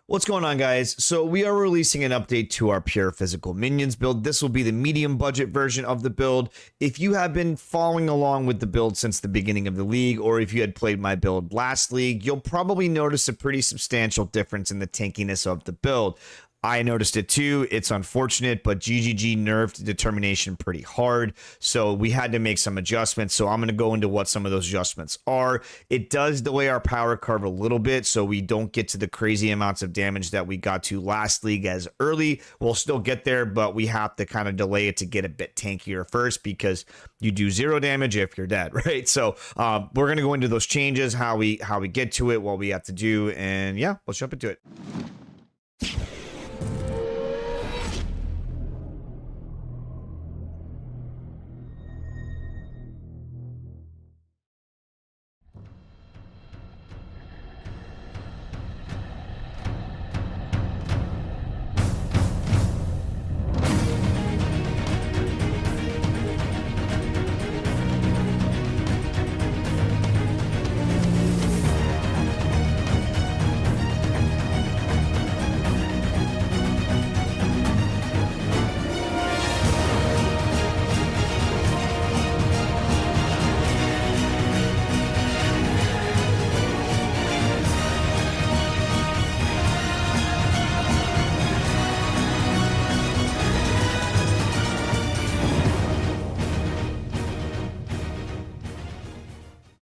What's going on, guys? So we are releasing an update to our pure physical minions build. This will be the medium budget version of the build. If you have been following along with the build since the beginning of the league, or if you had played my build last league, you'll probably notice a pretty substantial difference in the tankiness of the build. I noticed it too. It's unfortunate, but GGG nerfed determination pretty hard. So we had to make some adjustments. So I'm going to go into what some of those adjustments are. It does delay our power curve a little bit, so we don't get to the crazy amounts of damage that we got to last league as early. We'll still get there, but we have to kind of delay it to get a bit tankier first, because you do 0 damage if you're dead, right? So we're going to go into those changes, how we get to it, what we have to do, and yeah, let's jump into it.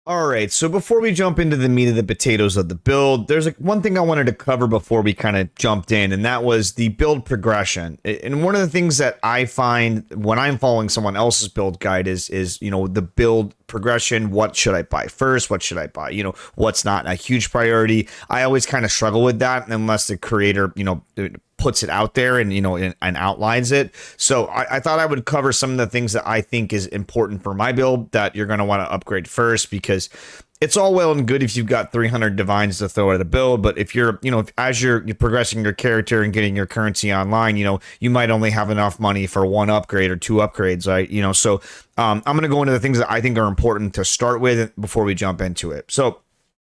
All right, so before we jump into the meat of the potatoes of the build, there's one thing I wanted to cover before we kind of jumped in, and that was the build progression. And one of the things that I find when I'm following someone else's build guide is the build progression. What should I buy first? What should I buy? What's not a huge priority? I always kind of struggle with that unless the creator, puts it out there and and outlines it. So I thought I would cover some of the things that I think is important for my build that you're going to want to upgrade first, because it's all well and good if you've got 300 divines to throw at a build, but if you're as you're progressing your character and getting your currency online, you might only have enough money for 1 upgrade or 2 upgrades, right? So I'm going to go into the things that I think are important to start with before we jump into it. So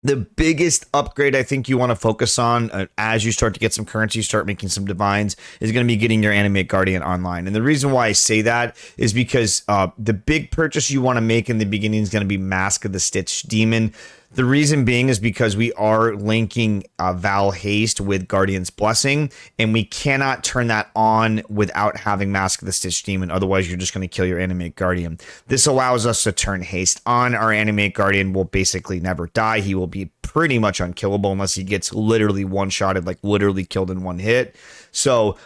the biggest upgrade I think you want to focus on as you start to get some currency, start making some divines, is going to be getting your Animate Guardian online. And the reason why I say that is because the big purchase you want to make in the beginning is going to be Mask of the Stitch Demon. The reason being is because we are linking Val Haste with Guardian's Blessing, and we cannot turn that on without having Mask of the Stitch Demon. Otherwise, you're just going to kill your Animate Guardian. This allows us to turn Haste on. Our Animate Guardian will basically never die. He will be pretty much unkillable unless he gets literally one-shotted, like literally killed in 1 hit. So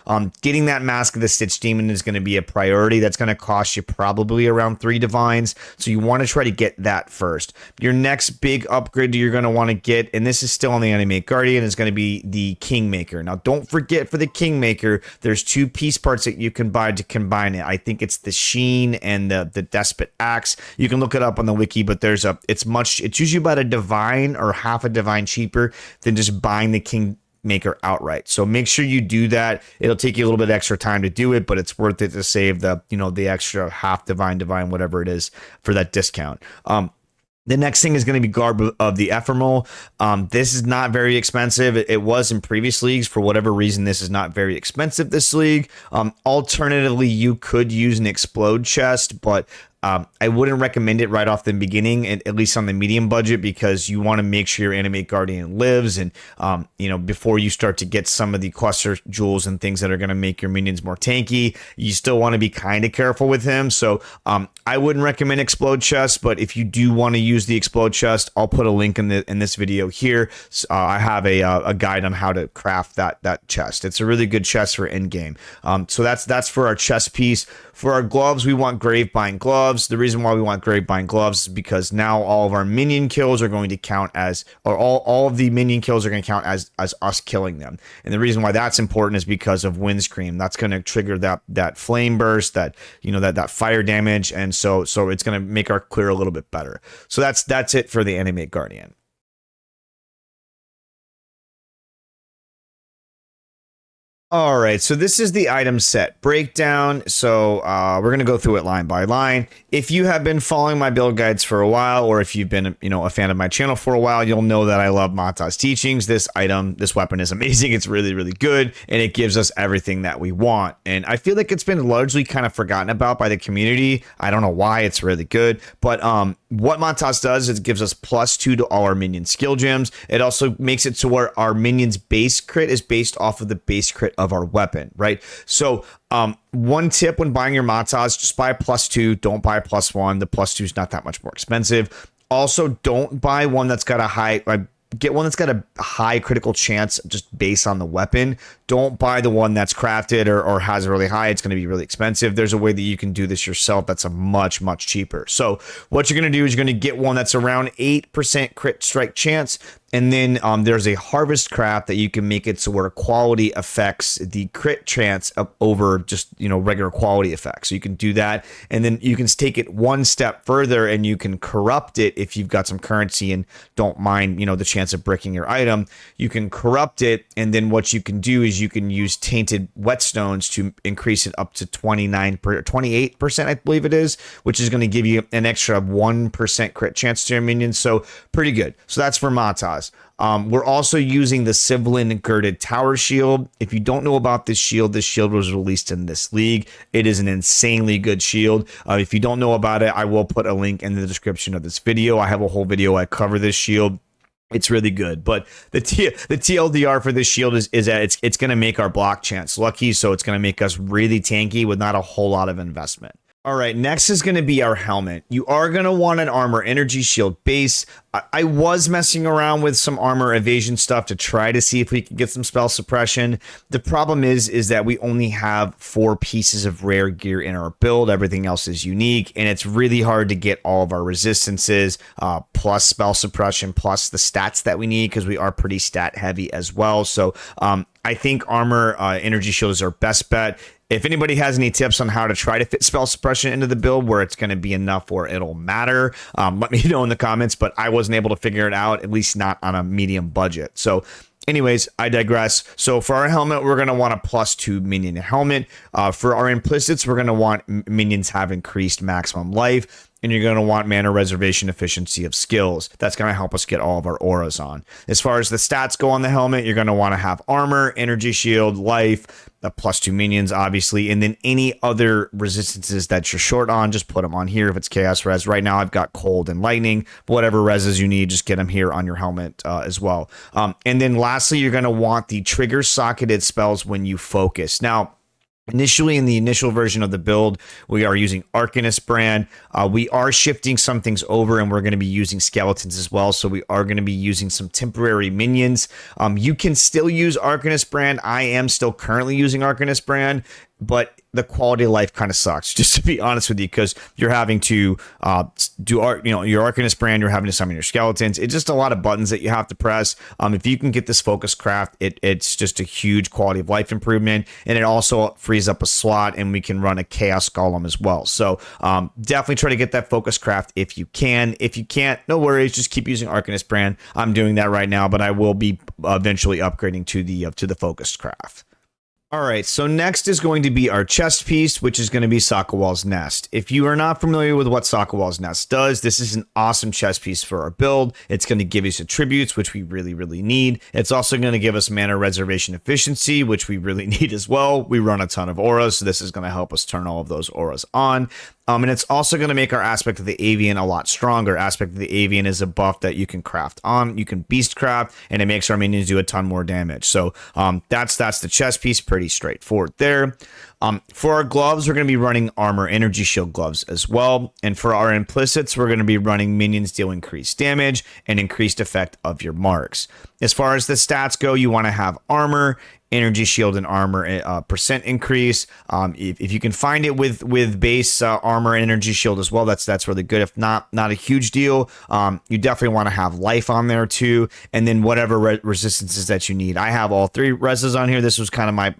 getting that Mask of the Stitch Demon is going to be a priority. That's going to cost you probably around 3 divines. So you want to try to get that first. Your next big upgrade you're going to want to get, and this is still on the Animate Guardian, is going to be the Kingmaker. Now, don't forget, for the Kingmaker, there's 2 piece parts that you can buy to combine it. I think it's the Sheen and the Despot Axe. You can look it up on the wiki, but it's usually about a divine or half a divine cheaper than just buying the Kingmaker outright. So make sure you do that. It'll take you a little bit extra time to do it, but it's worth it to save the extra half divine, whatever it is, for that discount. The next thing is going to be Garb of the Ephemeral. This is not very expensive. It was in previous leagues. For whatever reason, this is not very expensive this league. Alternatively, you could use an Explode chest, but I wouldn't recommend it right off the beginning, at least on the medium budget, because you want to make sure your Animate Guardian lives, and before you start to get some of the cluster jewels and things that are going to make your minions more tanky, you still want to be kind of careful with him. So I wouldn't recommend Explode chest, but if you do want to use the Explode chest, I'll put a link in this video here. I have a guide on how to craft that chest. It's a really good chest for end game. So that's for our chest piece. For our gloves, we want Gravebind gloves. The reason why we want Gravebind gloves is because now all of our minion kills are going to count as, or all of the minion kills are going to count as us killing them. And the reason why that's important is because of Windscream. That's going to trigger that flame burst, that fire damage, and so it's going to make our clear a little bit better. So that's it for the Animate Guardian. All right, so this is the item set breakdown. So we're going to go through it line by line. If you have been following my build guides for a while, or if you've been, a fan of my channel for a while, you'll know that I love Mata's teachings. This weapon is amazing. It's really, really good, and it gives us everything that we want. And I feel like it's been largely kind of forgotten about by the community. I don't know why. It's really good, but what Matas does is it gives us +2 to all our minion skill gems. It also makes it to where our minions base crit is based off of the base crit of our weapon, right? So one tip when buying your Matas, just buy a +2, don't buy a +1. The +2 is not that much more expensive. Also, don't buy one that's got a high, get one that's got a high critical chance just based on the weapon. Don't buy the one that's crafted or has a really high. It's going to be really expensive. There's a way that you can do this yourself that's a much, much cheaper. So what you're going to do is you're going to get one that's around 8% crit strike chance. And then there's a harvest craft that you can make it so where quality affects the crit chance over just, regular quality effects. So you can do that. And then you can take it one step further and you can corrupt it if you've got some currency and don't mind, the chance of bricking your item. You can corrupt it. And then what you can do is you can use tainted whetstones to increase it up to 28%, I believe it is, which is going to give you an extra 1% crit chance to your minions. So pretty good. So that's for Matas. We're also using the Sivlin girded tower shield. If you don't know about this shield was released in this league. It is an insanely good shield. If you don't know about it, I will put a link in the description of this video. I have a whole video I cover this shield. It's really good, but the TLDR for this shield is that it's going to make our block chance lucky, so it's going to make us really tanky with not a whole lot of investment. All right, next is going to be our helmet. You are going to want an armor energy shield base. I was messing around with some armor evasion stuff to try to see if we could get some spell suppression. The problem is that we only have 4 pieces of rare gear in our build. Everything else is unique, and it's really hard to get all of our resistances, plus spell suppression, plus the stats that we need, because we are pretty stat heavy as well. So I think armor energy shield is our best bet. If anybody has any tips on how to try to fit spell suppression into the build where it's going to be enough where it'll matter, let me know in the comments, but I wasn't able to figure it out, at least not on a medium budget. So anyways, I digress. So for our helmet, we're going to want a +2 minion helmet. For our implicits, we're going to want minions have increased maximum life. And you're going to want mana reservation efficiency of skills. That's going to help us get all of our auras on. As far as the stats go on the helmet, you're going to want to have armor, energy shield, life, the +2 minions, obviously, and then any other resistances that you're short on, just put them on here if it's chaos res. Right now, I've got cold and lightning. Whatever reses you need, just get them here on your helmet as well. And then lastly, you're going to want the trigger socketed spells when you focus. Now, initially, in the initial version of the build, we are using Arcanist brand. We are shifting some things over, and we're going to be using skeletons as well. So we are going to be using some temporary minions. You can still use Arcanist brand. I am still currently using Arcanist brand, but the quality of life kind of sucks, just to be honest with you, because you're having to do your Arcanist brand, you're having to summon your skeletons. It's just a lot of buttons that you have to press. If you can get this focus craft, it's just a huge quality of life improvement, and it also frees up a slot, and we can run a chaos golem as well. So definitely try to get that focus craft if you can. If you can't, no worries, just keep using Arcanist brand. I'm doing that right now, but I will be eventually upgrading to the focused craft. All right, so next is going to be our chest piece, which is going to be Sakawal's Nest. If you are not familiar with what Sakawal's Nest does, this is an awesome chest piece for our build. It's going to give us attributes, which we really, really need. It's also going to give us mana reservation efficiency, which we really need as well. We run a ton of auras, so this is going to help us turn all of those auras on. And it's also going to make our Aspect of the Avian a lot stronger. Aspect of the Avian is a buff that you can craft on. You can beast craft, and it makes our minions do a ton more damage. So that's the chest piece. Pretty straightforward there. For our gloves, we're going to be running armor energy shield gloves as well. And for our implicits, we're going to be running minions deal increased damage and increased effect of your marks. As far as the stats go, you want to have armor, energy shield, and armor percent increase. If you can find it with base armor and energy shield as well, that's really good. If not a huge deal. You definitely want to have life on there too, and then whatever resistances that you need. I have all 3 reses on here. This was kind of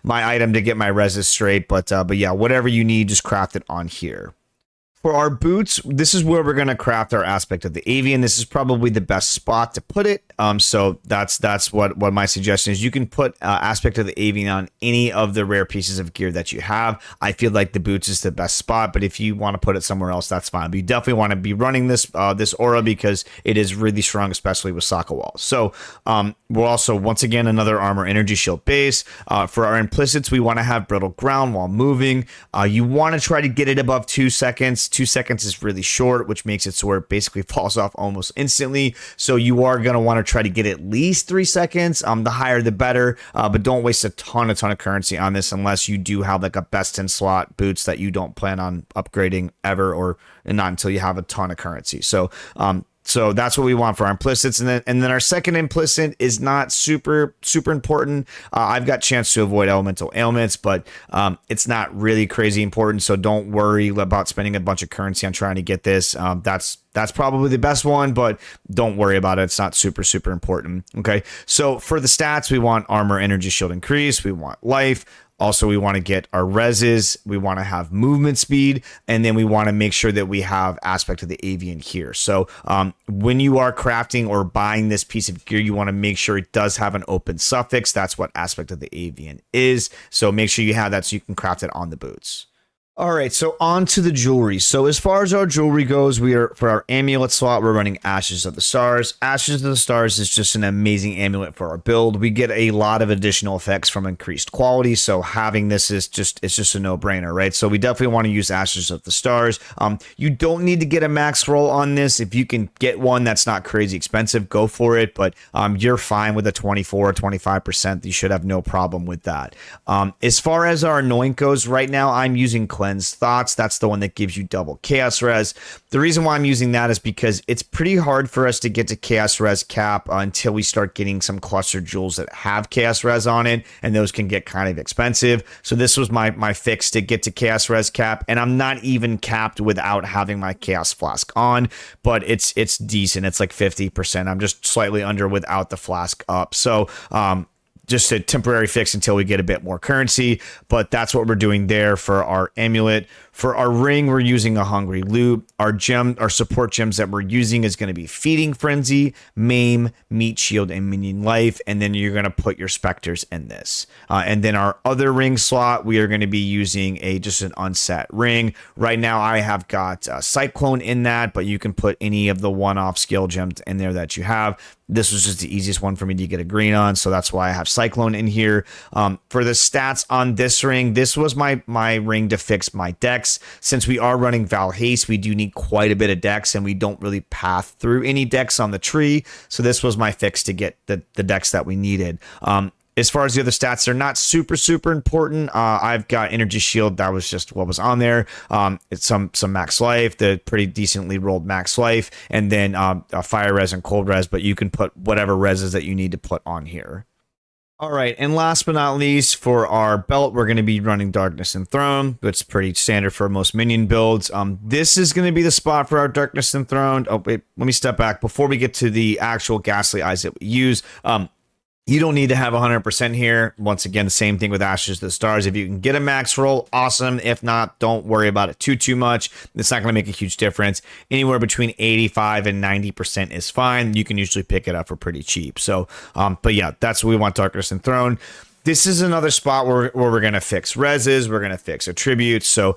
my item to get my reses straight, but yeah, whatever you need, just craft it on here. For our boots, this is where we're going to craft our aspect of the avian. This is probably the best spot to put it. So that's what my suggestion is. You can put aspect of the avian on any of the rare pieces of gear that you have. I feel like the boots is the best spot, but if you want to put it somewhere else, that's fine. But you definitely want to be running this this aura because it is really strong, especially with Sokka Wall. So we're also, once again, another armor energy shield base. For our implicits, we want to have brittle ground while moving. You want to try to get it above 2 seconds. 2 seconds is really short, which makes it so where it basically falls off almost instantly. So you are going to want to try to get at least 3 seconds. The higher the better, but don't waste a ton of currency on this unless you do have like a best in slot boots that you don't plan on upgrading ever, or not until you have a ton of currency. So that's what we want for our implicits. And then our second implicit is not super important. I've got chance to avoid elemental ailments, but it's not really crazy important. So don't worry about spending a bunch of currency on trying to get this. That's probably the best one, but don't worry about it. It's not super important. Okay. So for the stats, we want armor, energy, shield increase. We want life. Also, we want to get our reses, we want to have movement speed, and then we want to make sure that we have aspect of the avian here. So when you are crafting or buying this piece of gear, you want to make sure it does have an open suffix. That's what aspect of the avian is. So make sure you have that so you can craft it on the boots. All right, so on to the jewelry. So as far as our jewelry goes, for our amulet slot, we're running Ashes of the Stars. Ashes of the Stars is just an amazing amulet for our build. We get a lot of additional effects from increased quality, so having this is just a no-brainer, right? So we definitely want to use Ashes of the Stars. You don't need to get a max roll on this. If you can get one that's not crazy expensive, go for it, but you're fine with a 24 or 25%. You should have no problem with that. As far as our anoint goes, right now I'm using Cleanse Thoughts. That's the one that gives you double chaos res. The reason why I'm using that is because it's pretty hard for us to get to chaos res cap until we start getting some cluster jewels that have chaos res on it, and those can get kind of expensive. So this was my fix to get to chaos res cap, and I'm not even capped without having my chaos flask on, but it's decent. It's like 50%. I'm just slightly under without the flask up. So just a temporary fix until we get a bit more currency, but that's what we're doing there for our amulet. For our ring, we're using a Hungry Loot. Our support gems that we're using is going to be Feeding Frenzy, Maim, Meat Shield, and Minion Life, and then you're going to put your Specters in this. And then our other ring slot, we are going to be using just an unset ring. Right now, I have got Cyclone in that, but you can put any of the one-off skill gems in there that you have. This was just the easiest one for me to get a green on, so that's why I have Cyclone in here. For the stats on this ring, this was my ring to fix my dex. Since we are running Val Haste, we do need quite a bit of dex, and we don't really path through any dex on the tree, so this was my fix to get the dex that we needed. As far as the other stats, they're not super important. I've got Energy Shield. That was just what was on there. It's some max life, the pretty decently rolled max life, and then fire res and cold res, but you can put whatever reses that you need to put on here. All right, and last but not least, for our belt, we're going to be running Darkness Enthroned. It's pretty standard for most minion builds. This is going to be the spot for our Darkness Enthroned. Oh, wait, let me step back. Before we get to the actual Ghastly Eyes that we use, you don't need to have 100% here. Once again, the same thing with Ashes of the Stars. If you can get a max roll, awesome. If not, don't worry about it too much. It's not going to make a huge difference. Anywhere between 85 and 90% is fine. You can usually pick it up for pretty cheap. So, but yeah, that's what we want Darkness Enthroned. This is another spot where we're going to fix reses, we're going to fix attributes. So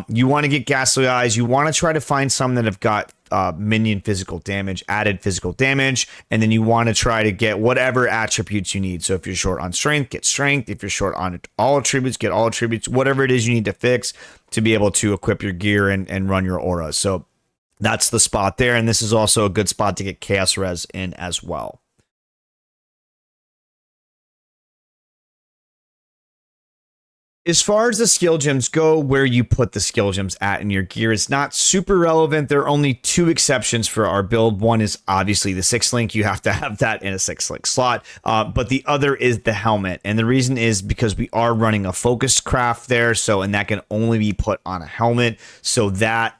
you want to get Ghastly Eyes. You want to try to find some that have got minion physical damage, added physical damage, and then you want to try to get whatever attributes you need. So if you're short on strength, get strength. If you're short on all attributes, get all attributes. Whatever it is you need to fix to be able to equip your gear and run your auras. So that's the spot there, and this is also a good spot to get Chaos Res in as well. As far as the skill gems go, where you put the skill gems at in your gear is not super relevant. There are only two exceptions for our build. One is obviously the 6-link. You have to have that in a 6-link slot. But the other is the helmet. And the reason is because we are running a focused craft there. And that can only be put on a helmet. So that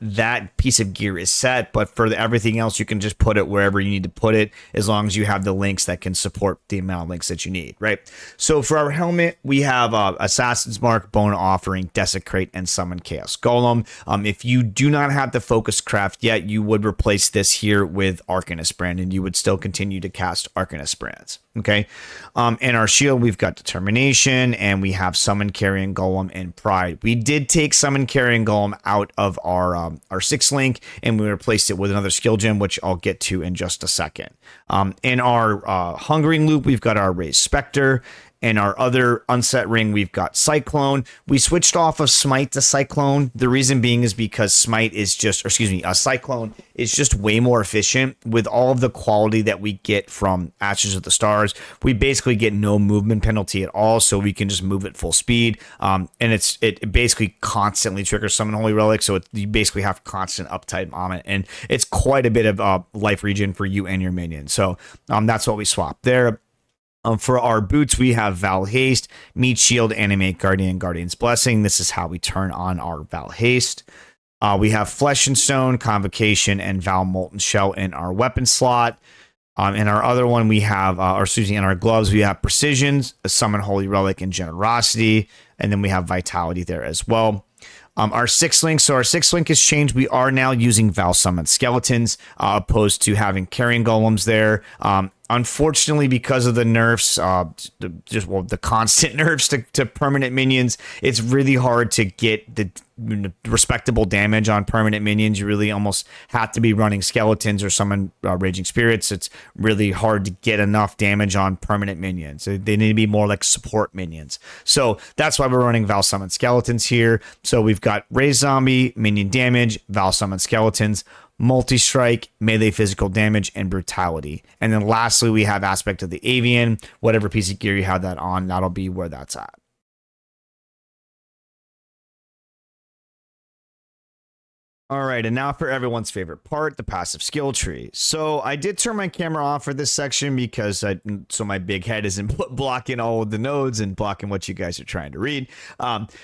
piece of gear is set. But for everything else, you can just put it wherever you need to put it, as long as you have the links that can support the amount of links that you need, right? So for our helmet, we have Assassin's Mark Mark, Bone Offering, Desecrate, and Summon Chaos Golem. If you do not have the Focus Craft yet, you would replace this here with Arcanist Brand, and you would still continue to cast Arcanist Brands. Okay. In our shield, we've got Determination, and we have Summon, Carrion Golem, and Pride. We did take Summon, Carrion Golem out of our 6-link, and we replaced it with another skill gem, which I'll get to in just a second. In our Hungering loop, we've got our Raised Spectre. In our other unset ring, we've got Cyclone. We switched off of Smite to Cyclone. The reason being is because Cyclone is just way more efficient with all of the quality that we get from Ashes of the Stars. We basically get no movement penalty at all, so we can just move at full speed. And it basically constantly triggers Summon Holy Relic, so you basically have constant uptime on it, and it's quite a bit of life regen for you and your minions. So that's what we swapped there. For our boots, we have Val Haste, Meat Shield, Animate Guardian, Guardian's Blessing. This is how we turn on our Val Haste. We have Flesh and Stone, Convocation, and Val Molten Shell in our weapon slot. In our other one, we have, in our gloves, we have Precision, Summon Holy Relic, and Generosity. And then we have Vitality there as well. Our 6-link, so our 6-link has changed. We are now using Val Summon Skeletons, opposed to having Carrion Golems there. Unfortunately, because of the nerfs, the constant nerfs to permanent minions, it's really hard to get the respectable damage on permanent minions. You really almost have to be running skeletons or summon Raging Spirits. It's really hard to get enough damage on permanent minions. They need to be more like support minions. So that's why we're running Val Summon Skeletons here. So we've got Raise Zombie, Minion Damage, Val Summon Skeletons, Multi-Strike, Melee Physical Damage, and Brutality. And then lastly, we have Aspect of the Avian. Whatever piece of gear you have that on, that'll be where that's at. All right, and now for everyone's favorite part, the passive skill tree. So I did turn my camera off for this section because so my big head isn't blocking all of the nodes and blocking what you guys are trying to read.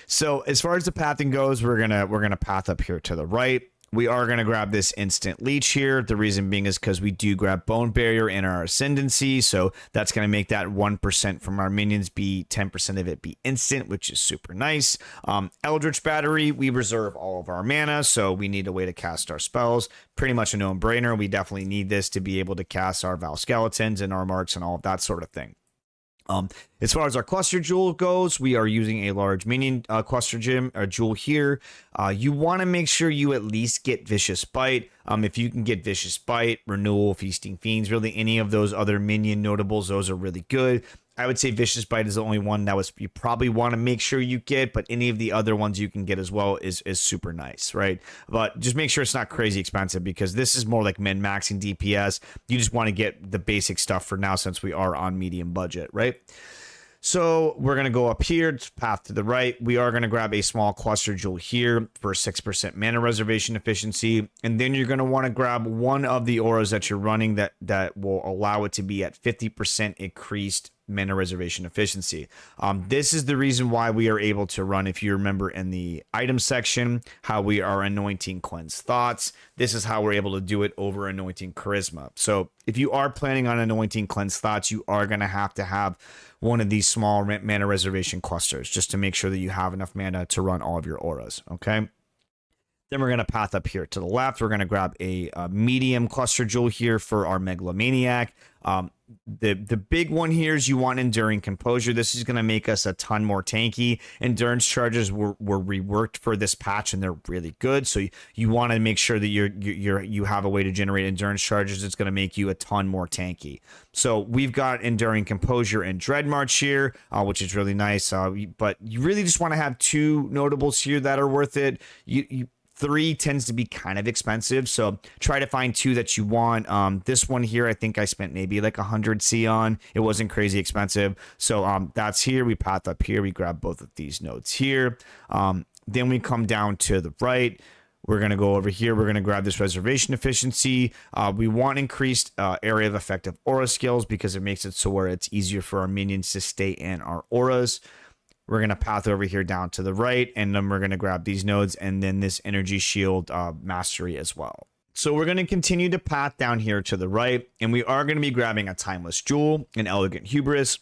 So as far as the pathing goes, we're gonna path up here to the right. We are going to grab this instant leech here. The reason being is because we do grab Bone Barrier in our Ascendancy, so that's going to make that 1% from our minions be 10% of it be instant, which is super nice. Eldritch Battery, we reserve all of our mana, so we need a way to cast our spells. Pretty much a no-brainer. We definitely need this to be able to cast our Val Skeletons and our marks and all of that sort of thing. As far as our cluster jewel goes, we are using a large minion cluster jewel here. You want to make sure you at least get Vicious Bite. If you can get Vicious Bite, Renewal, Feasting Fiends, really any of those other minion notables, those are really good. I would say Vicious Bite is the only one that you probably want to make sure you get, but any of the other ones you can get as well is super nice, right? But just make sure it's not crazy expensive because this is more like min-maxing DPS. You just want to get the basic stuff for now since we are on medium budget, right? So we're going to go up here, path to the right. We are going to grab a small cluster jewel here for 6% mana reservation efficiency. And then you're going to want to grab one of the auras that you're running that will allow it to be at 50% increased mana reservation efficiency. This is the reason why we are able to run, if you remember in the item section, how we are anointing Cleanse Thoughts. This is how we're able to do it over anointing Charisma. So if you are planning on anointing Cleanse Thoughts, you are going to have one of these small mana reservation clusters just to make sure that you have enough mana to run all of your auras, okay? Then we're going to path up here to the left. We're going to grab a medium cluster jewel here for our Megalomaniac. The big one here is you want Enduring Composure. This is going to make us a ton more tanky. Endurance charges were reworked for this patch, and they're really good. So you want to make sure that you have a way to generate endurance charges. It's going to make you a ton more tanky. So we've got Enduring Composure and Dread March here, which is really nice. But you really just want to have two notables here that are worth it. 3 tends to be kind of expensive, so try to find 2 that you want. This one here, I think I spent maybe like 100 C on. It wasn't crazy expensive. So that's here. We path up here. We grab both of these nodes here. Then we come down to the right. We're going to go over here. We're going to grab this reservation efficiency. We want increased area of effective aura skills because it makes it so where it's easier for our minions to stay in our auras. We're going to path over here down to the right, and then we're going to grab these nodes and then this energy shield mastery as well. So we're going to continue to path down here to the right, and we are going to be grabbing a Timeless Jewel, an Elegant Hubris,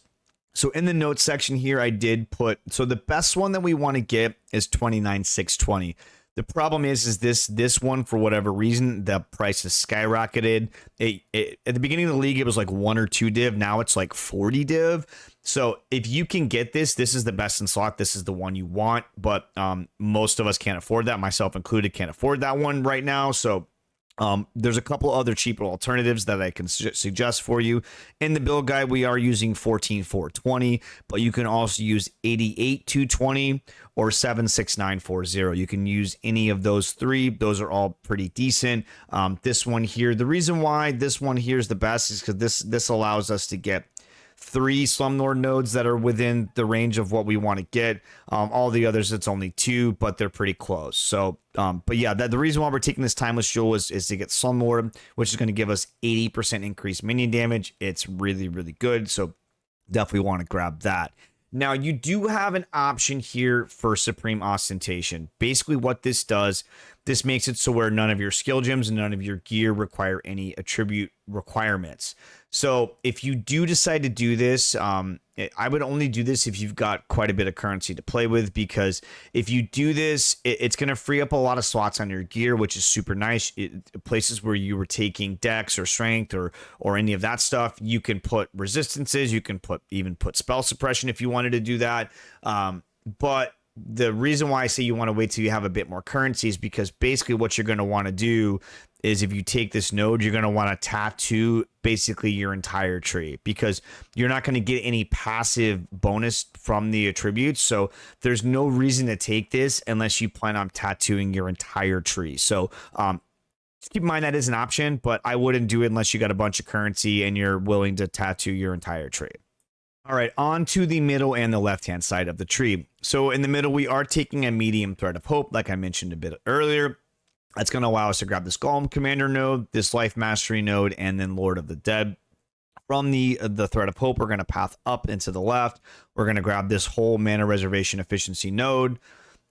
So in the notes section here, I did put, so the best one that we want to get is 29,620. The problem is this one, for whatever reason, the price has skyrocketed. At the beginning of the league, it was like 1 or 2 div. Now it's like 40 div. So if you can get this is the best in slot. This is the one you want. But most of us can't afford that, myself included, can't afford that one right now. So there's a couple other cheaper alternatives that I can suggest for you. In the build guide, we are using 14,420, but you can also use 88,220 or 76940. You can use any of those 3. Those are all pretty decent. This one here, the reason why this one here is the best is because this allows us to get 3 slumlord nodes that are within the range of what we want to get. All the others, it's only 2, but they're pretty close. So, but yeah, the reason why we're taking this timeless jewel is to get slumlord, which is going to give us 80% increased minion damage. It's really, really good. So definitely want to grab that. Now, you do have an option here for Supreme Ostentation. Basically, what this does, this makes it so where none of your skill gems and none of your gear require any attribute requirements. So if you do decide to do this, I would only do this if you've got quite a bit of currency to play with, because if you do this, it's going to free up a lot of slots on your gear, which is super nice. Places where you were taking dex or strength or any of that stuff, you can put resistances, you can even put spell suppression if you wanted to do that. But the reason why I say you want to wait till you have a bit more currency is because basically what you're going to want to do is, if you take this node, you're going to want to tattoo basically your entire tree, because you're not going to get any passive bonus from the attributes. So there's no reason to take this unless you plan on tattooing your entire tree. So just keep in mind that is an option, but I wouldn't do it unless you got a bunch of currency and you're willing to tattoo your entire tree. All right, on to the middle and the left-hand side of the tree. So in the middle, we are taking a medium thread of hope, like I mentioned a bit earlier. That's going to allow us to grab this Golem Commander node, this Life Mastery node, and then Lord of the Dead. From the Thread of Hope, we're going to path up into the left. We're going to grab this whole Mana Reservation Efficiency node.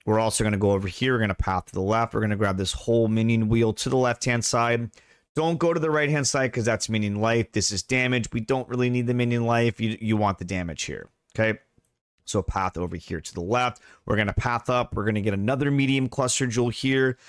We're also going to go over here. We're going to path to the left. We're going to grab this whole minion wheel to the left-hand side. Don't go to the right-hand side because that's minion life. This is damage. We don't really need the minion life. You want the damage here, okay? So path over here to the left. We're going to path up. We're going to get another medium cluster jewel here.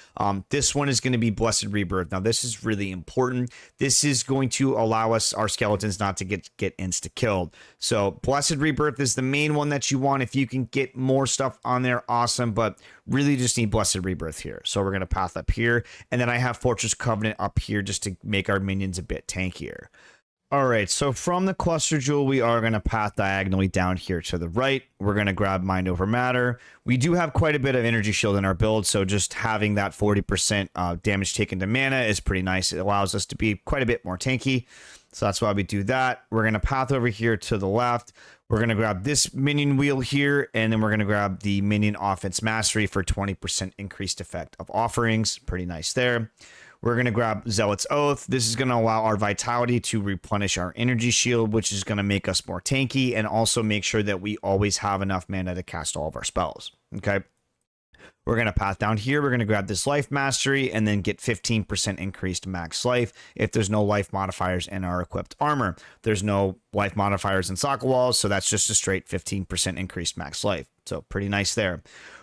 This one is going to be Blessed Rebirth. Now, this is really important. This is going to allow us, our skeletons, not to get insta-killed. So Blessed Rebirth is the main one that you want. If you can get more stuff on there, awesome. But really just need Blessed Rebirth here. So we're going to path up here. And then I have Fortress Covenant up here just to make our minions a bit tankier. All right, so from the cluster jewel, we are going to path diagonally down here to the right. We're going to grab Mind Over Matter. We do have quite a bit of energy shield in our build, so just having that 40% damage taken to mana is pretty nice. It allows us to be quite a bit more tanky, so that's why we do that. We're going to path over here to the left. We're going to grab this minion wheel here, and then we're going to grab the Minion Offense Mastery for 20% increased effect of offerings. Pretty nice there. We're going to grab Zealot's Oath. This is going to allow our vitality to replenish our energy shield, which is going to make us more tanky and also make sure that we always have enough mana to cast all of our spells. Okay. We're going to path down here. We're going to grab this Life Mastery and then get 15% increased max life if there's no life modifiers in our equipped armor. There's no life modifiers in socket walls, so that's just a straight 15% increased max life. So pretty nice there.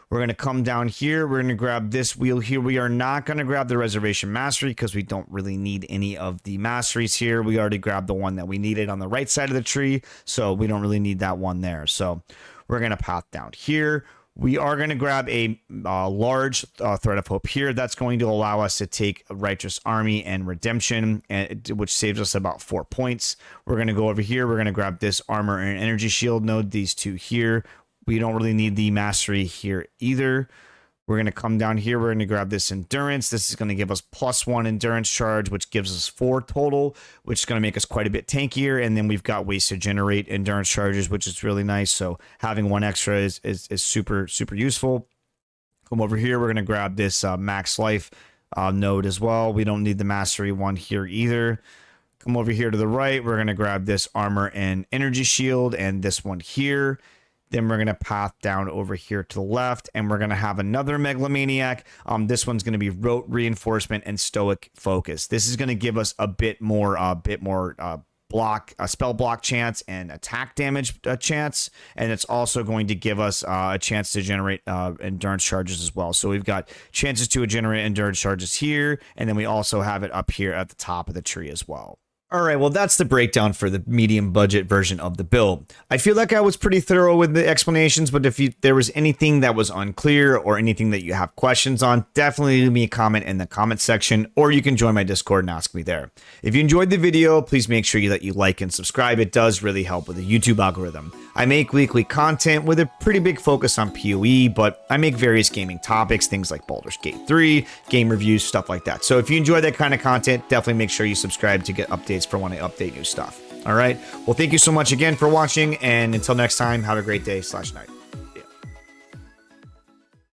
We're going to come down here. We're going to grab this wheel here. We are not going to grab the Reservation Mastery because we don't really need any of the masteries here. We already grabbed the one that we needed on the right side of the tree, so we don't really need that one there. So we're going to path down here. We are going to grab a large Thread of Hope here. That's going to allow us to take a Righteous Army and Redemption, which saves us about 4 points. We're going to go over here. We're going to grab this Armor and Energy Shield node, these two here. We don't really need the Mastery here either. We're going to come down here. We're going to grab this Endurance. This is going to give us +1 Endurance charge, which gives us 4 total, which is going to make us quite a bit tankier. And then we've got ways to generate Endurance charges, which is really nice. So having 1 extra is super, super useful. Come over here. We're going to grab this Max Life node as well. We don't need the Mastery one here either. Come over here to the right. We're going to grab this Armor and Energy Shield and this one here. Then we're going to path down over here to the left, and we're going to have another Megalomaniac. This one's going to be Rote Reinforcement and Stoic Focus. This is going to give us a bit more spell block chance and attack damage chance, and it's also going to give us a chance to generate endurance charges as well. So we've got chances to generate endurance charges here, and then we also have it up here at the top of the tree as well. All right, well, that's the breakdown for the medium budget version of the build. I feel like I was pretty thorough with the explanations, but if there was anything that was unclear or anything that you have questions on, definitely leave me a comment in the comment section, or you can join my Discord and ask me there. If you enjoyed the video, please make sure that you like and subscribe. It does really help with the YouTube algorithm. I make weekly content with a pretty big focus on PoE, but I make various gaming topics, things like Baldur's Gate 3, game reviews, stuff like that. So if you enjoy that kind of content, definitely make sure you subscribe to get updates for when I update new stuff. All right. Well, thank you so much again for watching. And until next time, have a great day/night.